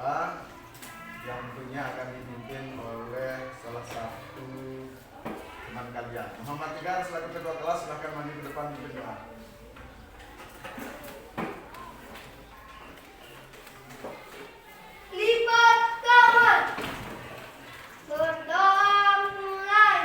berdoa yang tentunya akan dipimpin oleh salah satu teman kalian. Muhammad Tigar selaku ketua kelas silahkan maju ke depan pimpin doa. Lipat kawan, berdoa mulai.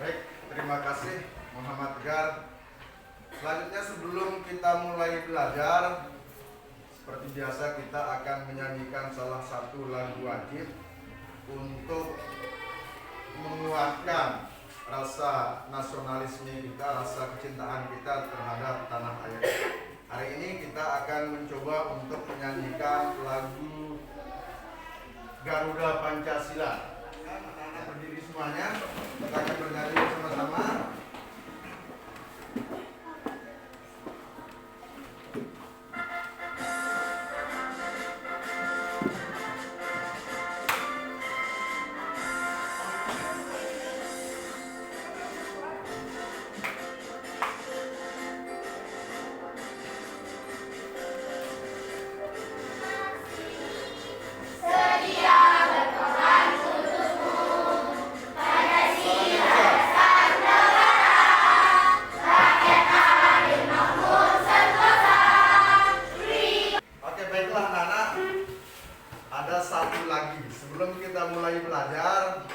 Baik, terima kasih Muhammad Tigar. Selanjutnya sebelum kita mulai belajar, seperti biasa kita akan menyanyikan salah satu lagu wajib untuk menguatkan rasa nasionalisme kita, rasa kecintaan kita terhadap tanah air. Hari ini kita akan mencoba untuk menyanyikan lagu Garuda Pancasila. Anak-anak berdiri semuanya, kita akan bernyanyi bersama-sama. Sedia berkorban untukmu pada siang sang negara, rakyat adil makmur sentosa. Oke, baiklah anak-anak. Ada satu lagi. Sebelum kita mulai belajar,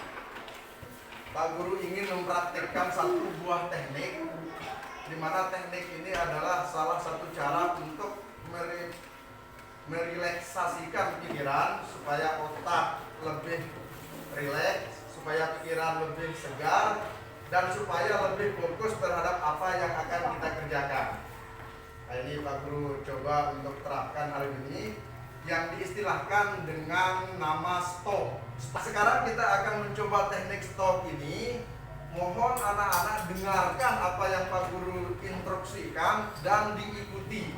Pak Guru ingin mempraktikkan satu buah teknik, di mana teknik ini adalah salah satu cara untuk merelaksasikan pikiran supaya otak lebih rileks, supaya pikiran lebih segar, dan supaya lebih fokus terhadap apa yang akan kita kerjakan. Nah, ini Pak Guru coba untuk terapkan hari ini yang diistilahkan dengan nama stop. Sekarang kita akan mencoba teknik stop ini. Mohon anak-anak dengarkan apa yang Pak Guru instruksikan dan diikuti.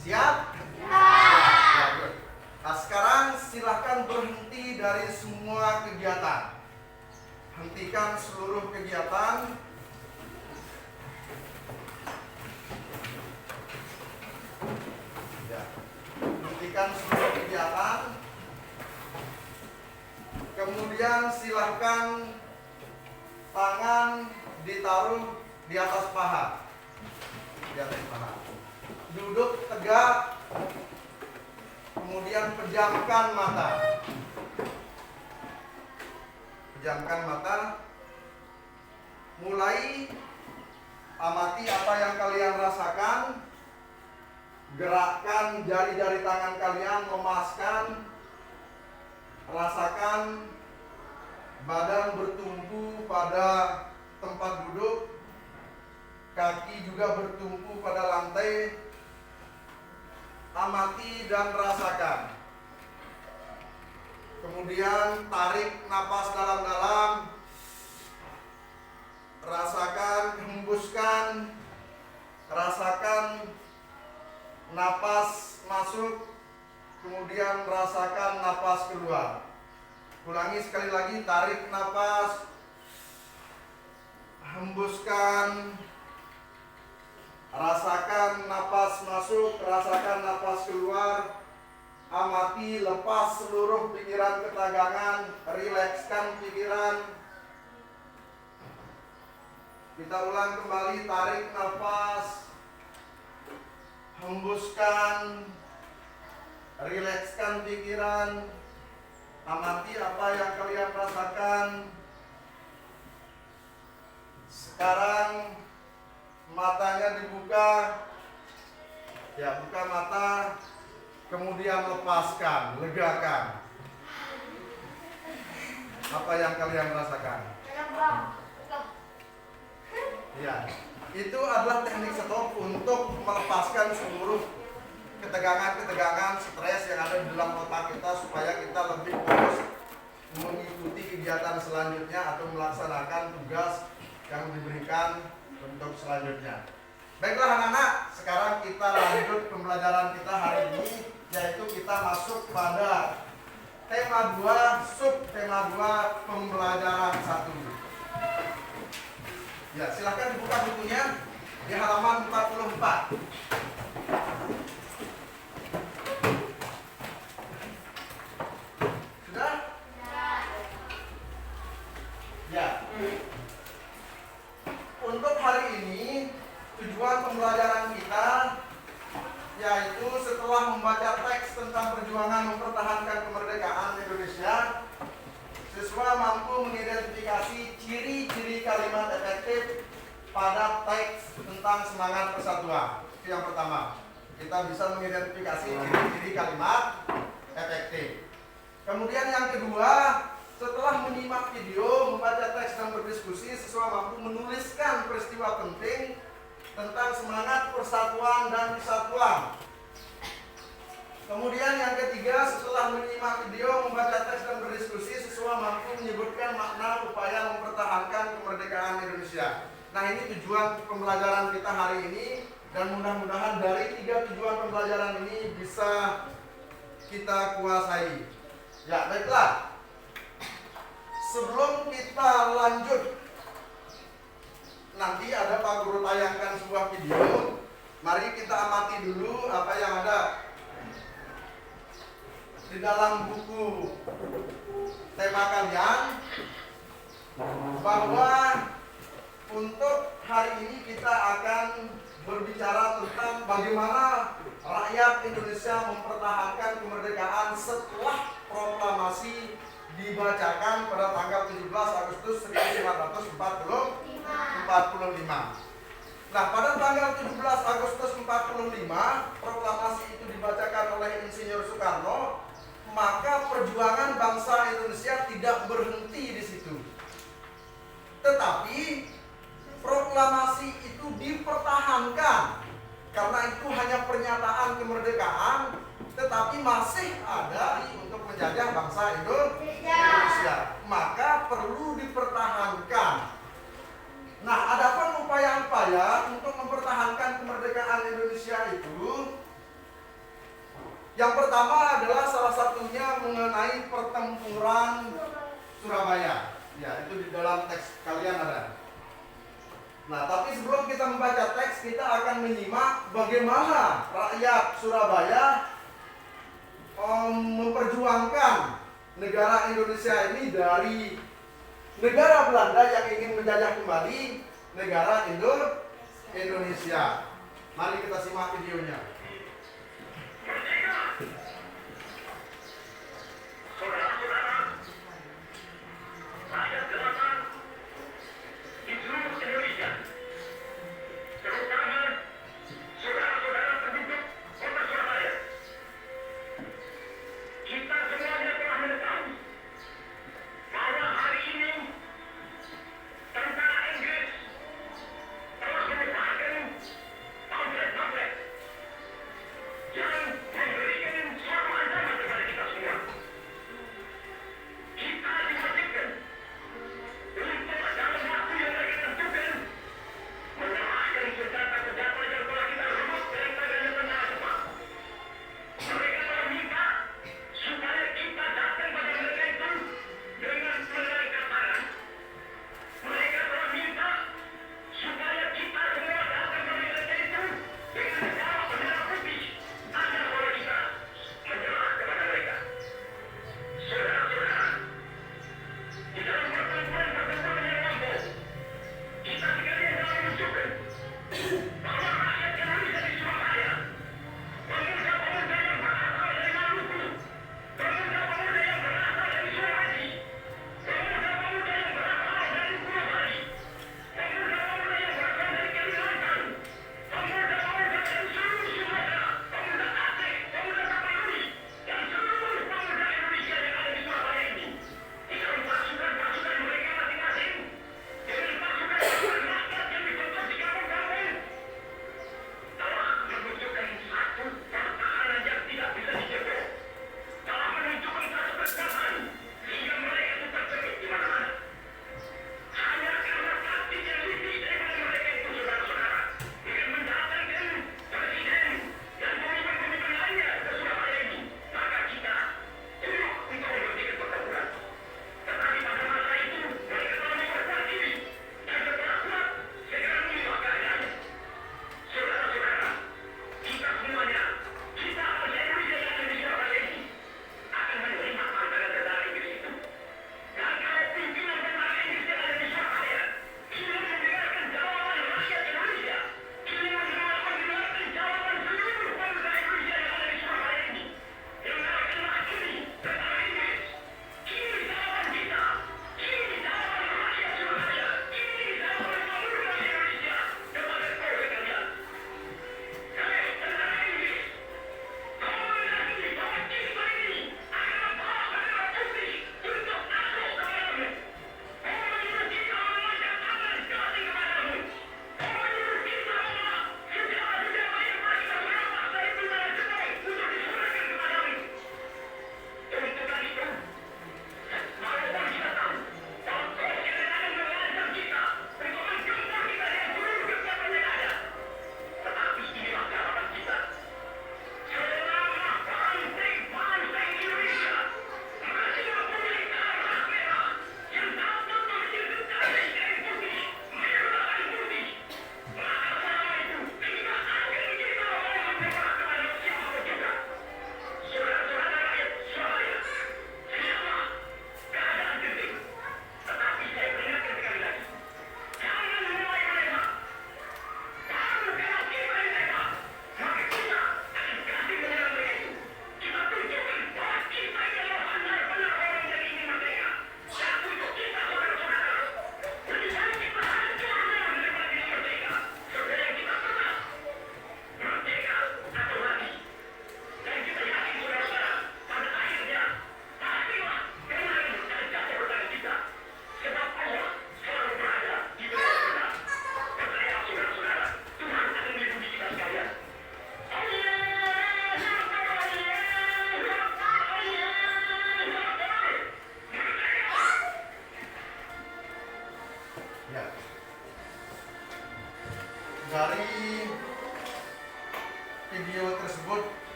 Siap? Ya, good. Nah, sekarang silahkan berhenti dari semua kegiatan. Hentikan seluruh kegiatan. Ya. Hentikan seluruh kegiatan. Kemudian silahkan tangan ditaruh di atas paha. Di atas paha. Duduk tegak. Kemudian pejamkan mata. Pejamkan mata. Mulai amati apa yang kalian rasakan. Gerakkan jari-jari tangan kalian, lemaskan. Rasakan badan bertumpu pada tempat duduk. Kaki juga bertumpu pada lantai. Amati dan rasakan. Kemudian tarik napas dalam-dalam. Rasakan, hembuskan. Rasakan napas masuk. Kemudian rasakan napas keluar. Ulangi sekali lagi, tarik napas. Hembuskan. Rasakan napas masuk, rasakan napas keluar. Amati, lepas seluruh pikiran ketegangan, rilekskan pikiran. Kita ulang kembali, tarik napas. Hembuskan. Rilekskan pikiran. Amati apa yang kalian rasakan. Sekarang matanya dibuka. Ya, buka mata. Kemudian lepaskan, legakan. Apa yang kalian rasakan? Ya, itu adalah teknik stop untuk melepaskan seluruh ketegangan-ketegangan, stres yang ada di dalam otak kita supaya kita lebih fokus mengikuti kegiatan selanjutnya atau melaksanakan tugas yang diberikan untuk selanjutnya. Baiklah anak-anak, sekarang kita lanjut pembelajaran kita hari ini, yaitu kita masuk pada tema 2, subtema 2 pembelajaran 1. Ya, silahkan dibuka bukunya di halaman 44. Sudah? Ya. Untuk hari ini tujuan pembelajaran kita yaitu setelah membaca teks tentang perjuangan mempertahankan kemerdekaan Indonesia, siswa mampu mengidentifikasi ciri-ciri kalimat efektif pada teks tentang semangat persatuan. Itu yang pertama. Kita bisa mengidentifikasi ciri-ciri kalimat efektif. Kemudian yang kedua, setelah menyimak video, membaca teks dan berdiskusi, siswa mampu menuliskan peristiwa penting tentang semangat persatuan dan kesatuan. Kemudian yang ketiga, setelah menyimak video, membaca teks dan berdiskusi, siswa mampu menyebutkan makna upaya mempertahankan kemerdekaan Indonesia. Nah, ini tujuan pembelajaran kita hari ini, dan mudah-mudahan dari 3 tujuan pembelajaran ini bisa kita kuasai. Ya, baiklah. Sebelum kita lanjut, nanti ada Pak Guru tayangkan sebuah video. Mari kita amati dulu apa yang ada di dalam buku tema kalian, bahwa untuk hari ini kita akan berbicara tentang bagaimana rakyat Indonesia mempertahankan kemerdekaan setelah proklamasi dibacakan pada tanggal 17 Agustus 1945. Nah, pada tanggal 17 Agustus 45, proklamasi itu dibacakan oleh Insinyur Soekarno, maka perjuangan bangsa Indonesia tidak berhenti di situ. Tetapi proklamasi itu dipertahankan karena itu hanya pernyataan kemerdekaan, tetapi masih ada untuk menjajah bangsa Indonesia. Maka perlu dipertahankan. Nah, adapun upaya-upaya untuk mempertahankan kemerdekaan Indonesia itu, yang pertama adalah salah satunya mengenai pertempuran Surabaya. Ya, itu di dalam teks kalian ada. Nah, tapi sebelum kita membaca teks, kita akan menyimak bagaimana rakyat Surabaya memperjuangkan negara Indonesia ini dari negara Belanda yang ingin menjajah kembali negara Indonesia. Mari kita simak videonya. Saudara-saudara, rakyat jelata di seluruh Indonesia, terutama saudara-saudara penduduk kota Surabaya, kita semuanya telah mengetahui bahwa hari ini tentara Inggris terus menyebarkan pamflet-pamflet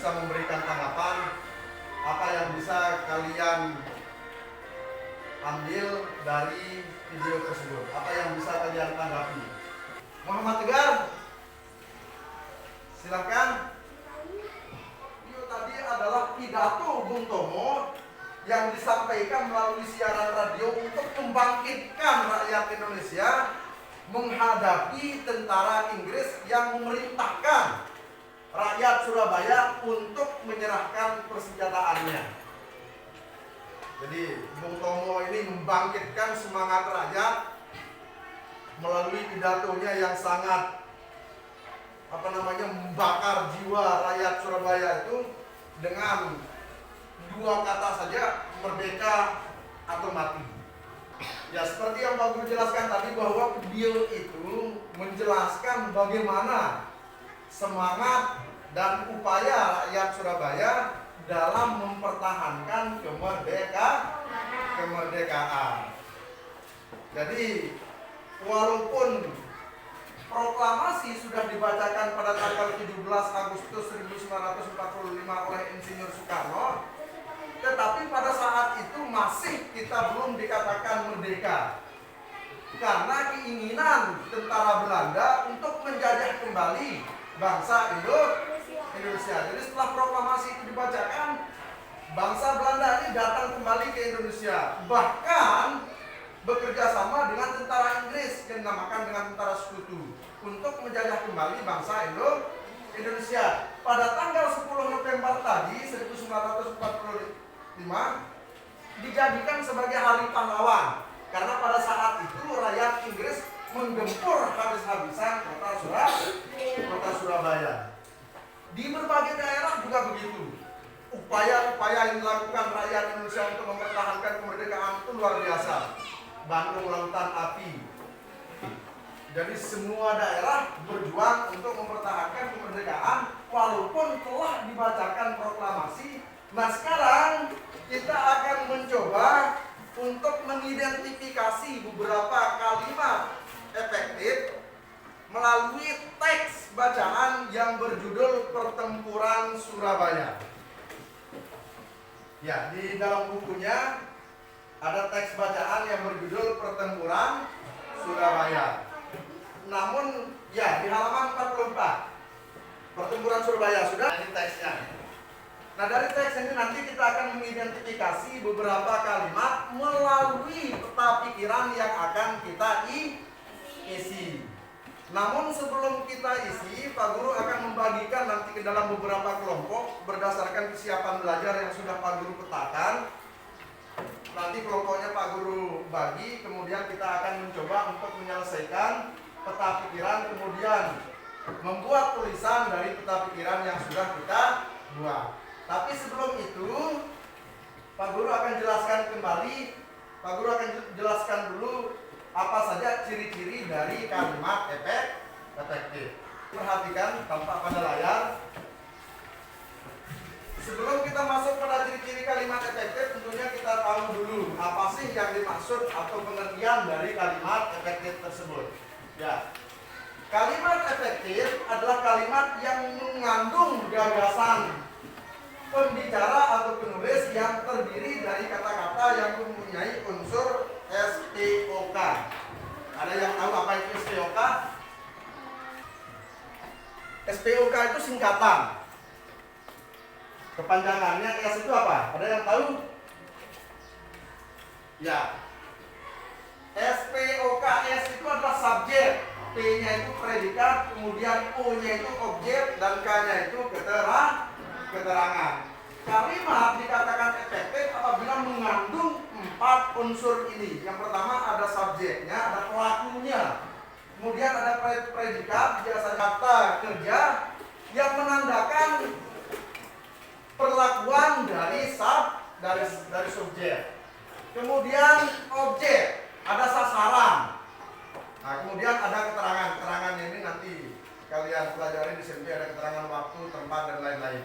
bisa memberikan tanggapan apa yang bisa kalian ambil dari video tersebut, apa yang bisa kalian tanggapi. Muhammad Tegar, silakan. Itu tadi adalah pidato Bung Tomo yang disampaikan melalui siaran radio untuk membangkitkan rakyat Indonesia menghadapi tentara Inggris yang memerintahkan rakyat Surabaya untuk menyerahkan persenjataannya. Jadi Bung Tomo ini membangkitkan semangat rakyat melalui pidatonya yang sangat membakar jiwa rakyat Surabaya itu dengan dua kata saja, merdeka atau mati. Ya, seperti yang Pak Guru jelaskan tadi bahwa beliau itu menjelaskan bagaimana semangat dan upaya rakyat Surabaya dalam mempertahankan kemerdekaan. Jadi walaupun proklamasi sudah dibacakan pada tanggal 17 Agustus 1945 oleh Insinyur Soekarno, tetapi pada saat itu masih kita belum dikatakan merdeka karena keinginan tentara Belanda untuk menjajah kembali bangsa Indonesia. Jadi setelah proklamasi itu dibacakan, bangsa Belanda ini datang kembali ke Indonesia, bahkan bekerja sama dengan tentara Inggris yang dinamakan dengan tentara Sekutu untuk menjajah kembali bangsa Indonesia. Pada tanggal 10 November tadi 1945 dijadikan sebagai hari pahlawan karena pada saat itu rakyat Inggris menggempur habis-habisan kota Surabaya. Di berbagai daerah juga begitu. Upaya-upaya yang dilakukan rakyat Indonesia untuk mempertahankan kemerdekaan itu luar biasa. Bandung Lautan Api. Jadi semua daerah berjuang untuk mempertahankan kemerdekaan walaupun telah dibacakan proklamasi. Nah, sekarang kita akan mencoba untuk mengidentifikasi beberapa kalimat efektif melalui teks bacaan yang berjudul Pertempuran Surabaya. Ya, di dalam bukunya ada teks bacaan yang berjudul Pertempuran Surabaya. Namun, ya, di halaman 44 Pertempuran Surabaya sudah ini teksnya. Nah, dari teks ini nanti kita akan mengidentifikasi beberapa kalimat melalui peta pikiran yang akan kita isi. Namun sebelum kita isi, Pak Guru akan membagikan nanti ke dalam beberapa kelompok berdasarkan kesiapan belajar yang sudah Pak Guru petakan. Nanti kelompoknya Pak Guru bagi, kemudian kita akan mencoba untuk menyelesaikan peta pikiran, kemudian membuat tulisan dari peta pikiran yang sudah kita buat. Tapi sebelum itu, Pak Guru akan jelaskan kembali, Pak Guru akan jelaskan dulu apa saja ciri-ciri dari kalimat efektif. Perhatikan tampak pada layar. Sebelum kita masuk pada ciri-ciri kalimat efektif, tentunya kita tahu dulu apa sih yang dimaksud atau pengertian dari kalimat efektif tersebut. Ya, kalimat efektif adalah kalimat yang mengandung gagasan pembicara atau penulis yang terdiri dari kata-kata yang mempunyai unsur SPOK. Ada yang tahu apa itu SPOK? SPOK itu singkatan. Kepanjangannya S itu apa? Ada yang tahu? Ya. SPOK, S itu adalah subjek, P-nya itu predikat, kemudian O-nya itu objek, dan K-nya itu keterangan. Kalimat dikatakan efektif apabila mengandung 4 unsur ini. Yang pertama ada subjeknya, ada pelakunya, kemudian ada predikat, biasanya kata kerja yang menandakan perlakuan dari subjek. Kemudian objek, ada sasaran. Nah, kemudian ada keterangan. Keterangannya ini nanti kalian pelajari di SMP, ada keterangan waktu, tempat, dan lain-lain.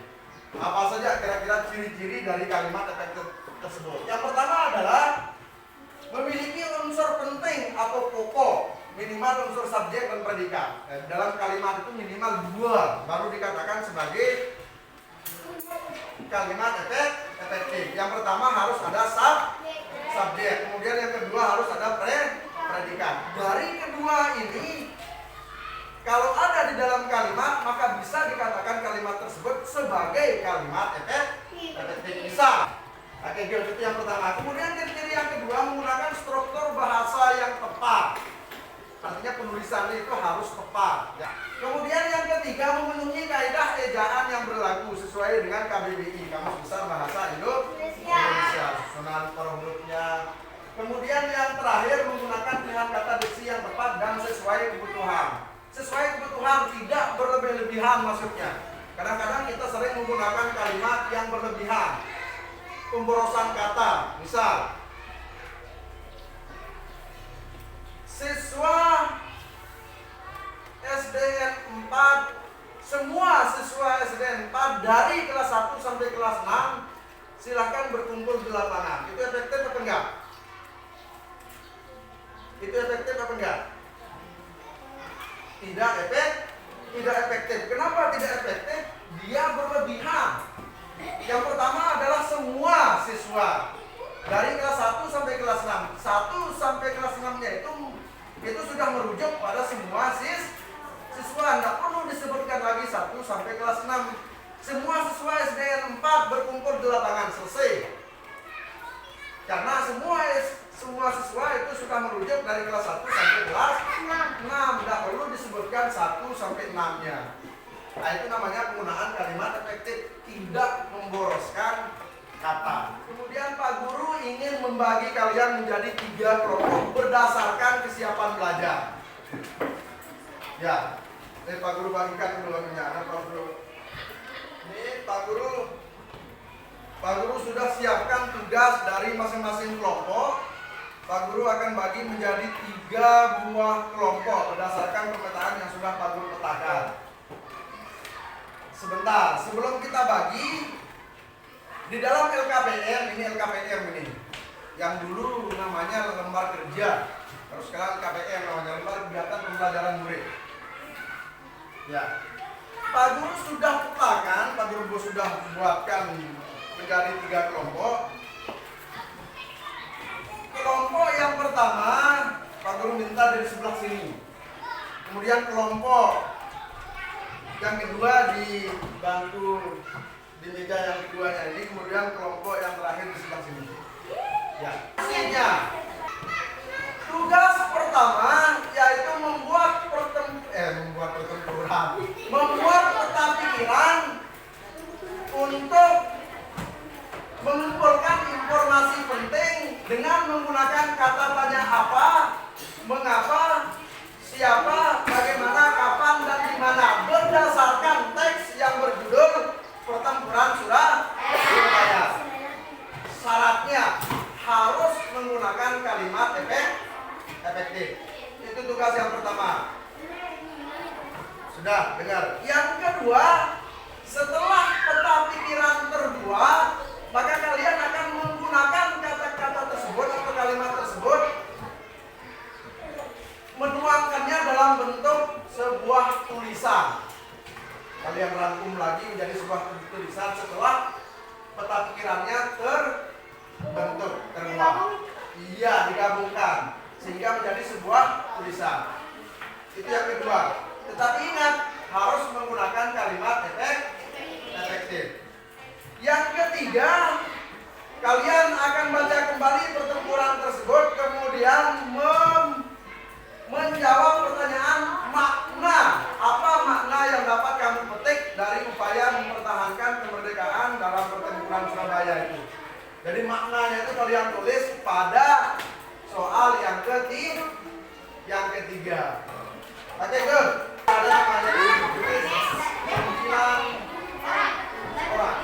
Apa saja kira-kira ciri-ciri dari kalimat efektif tersebut? Yang pertama adalah memiliki unsur penting atau pokok, minimal unsur subjek dan predikat. Dalam kalimat itu minimal 2 baru dikatakan sebagai kalimat efektif. Yang pertama harus ada subjek, kemudian yang kedua harus ada predikat. Dari kedua ini, kalau ada di dalam kalimat, maka bisa dikatakan kalimat tersebut sebagai kalimat efektif. Bisa. Oke, itu yang pertama. Kemudian ciri yang kedua menggunakan struktur bahasa yang tepat. Artinya penulisannya itu harus tepat. Ya. Kemudian yang ketiga memenuhi kaidah ejaan yang berlaku sesuai dengan KBBI, Kamus Besar Bahasa Indonesia. Susunan per hurufnya. Kemudian yang terakhir menggunakan pilihan kata diksi yang tepat dan sesuai kebutuhan. Sesuai kebutuhan, tidak berlebih-lebihan maksudnya. Kadang-kadang kita sering menggunakan kalimat yang berlebihan. Pemborosan kata, misal siswa SDN 4, semua siswa SDN 4 dari kelas 1 sampai kelas 6 silahkan berkumpul di lapangan. Itu efektif apa enggak? Itu efektif apa enggak? Tidak efektif. Kenapa tidak efektif? Dia berlebihan. Yang pertama adalah semua siswa dari kelas 1 sampai kelas 6. 1 sampai kelas 6-nya itu sudah merujuk pada semua siswa. Tidak perlu disebutkan lagi 1 sampai kelas 6. Semua siswa SDN 4 berkumpul di lapangan, selesai. Karena semua siswa itu sudah merujuk dari kelas 1 sampai kelas 6. Tidak perlu disebutkan 1 sampai 6-nya. Nah, itu namanya penggunaan kalimat efektif, tidak memboroskan kata. Kemudian Pak Guru ingin membagi kalian menjadi 3 kelompok berdasarkan kesiapan belajar. Ya, ini Pak Guru bagikan dulu anunya, Pak Guru. Ini Pak Guru sudah siapkan tugas dari masing-masing kelompok. Pak Guru akan bagi menjadi 3 buah kelompok berdasarkan pemetaan yang sudah Pak Guru petakan. Sebentar, sebelum kita bagi, di dalam LKPM ini, yang dulu namanya lembar kerja, terus sekarang LKPM namanya lembar kegiatan pembelajaran murid. Ya, Pak Guru sudah petakan, Pak Guru sudah buatkan menjadi 3 kelompok. Kelompok yang pertama, Pak Guru minta dari sebelah sini. Kemudian kelompok yang kedua dibantu di meja yang keduanya ini, kemudian kelompok yang terakhir di sebelah sini. Ya, hasilnya tugas pertama yaitu membuat pertempuran, membuat peta pikiran untuk mengumpulkan informasi penting dengan menggunakan kata tanya apa, mengapa, siapa, bagaimana, kapan, dan di mana berdasarkan teks yang berjudul Pertempuran Surabaya. Syaratnya harus menggunakan kalimat efektif. Itu tugas yang pertama. Sudah dengar. Yang kedua, setelah peta pikiran terbuat, maka kalian akan menggunakan kata-kata tersebut atau kalimat tersebut, menuangkannya dalam bentuk sebuah tulisan. Kalian rangkum lagi menjadi sebuah tulisan setelah peta pikirannya terbentuk, termuat. Iya, digabungkan sehingga menjadi sebuah tulisan. Itu yang kedua. Tetapi ingat, harus menggunakan kalimat efektif. Yang ketiga, kalian akan baca kembali pertempuran tersebut, kemudian menjawab pertanyaan makna. Apa makna yang dapat kamu petik dari upaya mempertahankan kemerdekaan dalam pertempuran Surabaya itu? Jadi maknanya itu kalian tulis pada soal yang ketiga. Oke, good. Ada namanya tulis 9 orang.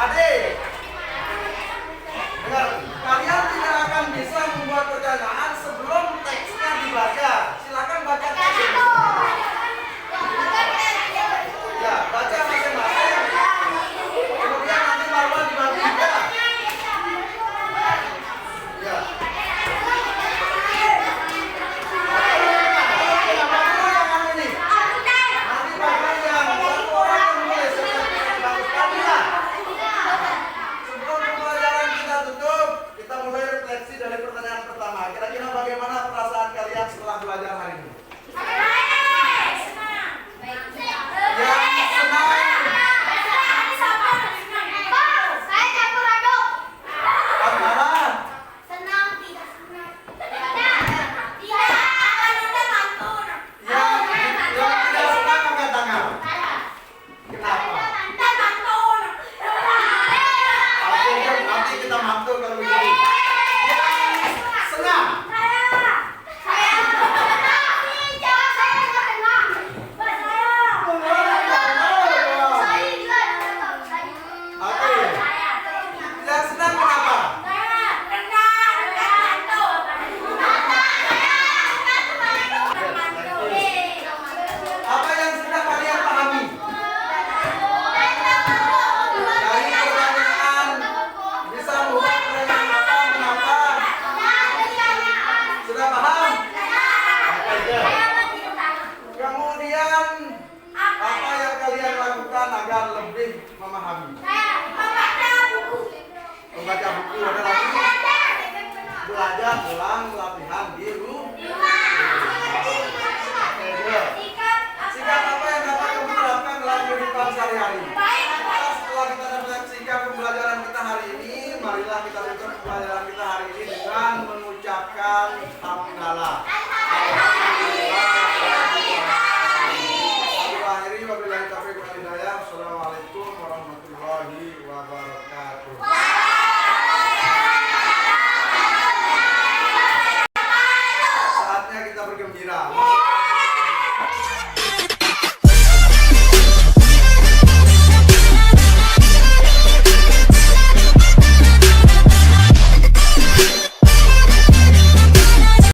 Adik, dengar, kalian tidak akan bisa membuat pertanyaan sebelum teksnya dibaca. Silakan baca teksnya. Ya, baca masing-masing. Kemudian nanti Marwan dibagi 3. memahami? Membaca buku. Membaca buku, ada lagi belajar ulang latihan di rumah. Oke, dua. Sikap apa yang dapat kamu terapkan dalam kehidupan sehari-hari? Setelah kita dapat sikap pembelajaran kita hari ini, marilah kita tutup pembelajaran kita hari ini dengan mengucapkan hamdalah. Akhiri wabillahi taufiq wal hidayah. Wassalamualaikum warahmatullahi wabarakatuh. Saatnya kita bergembira.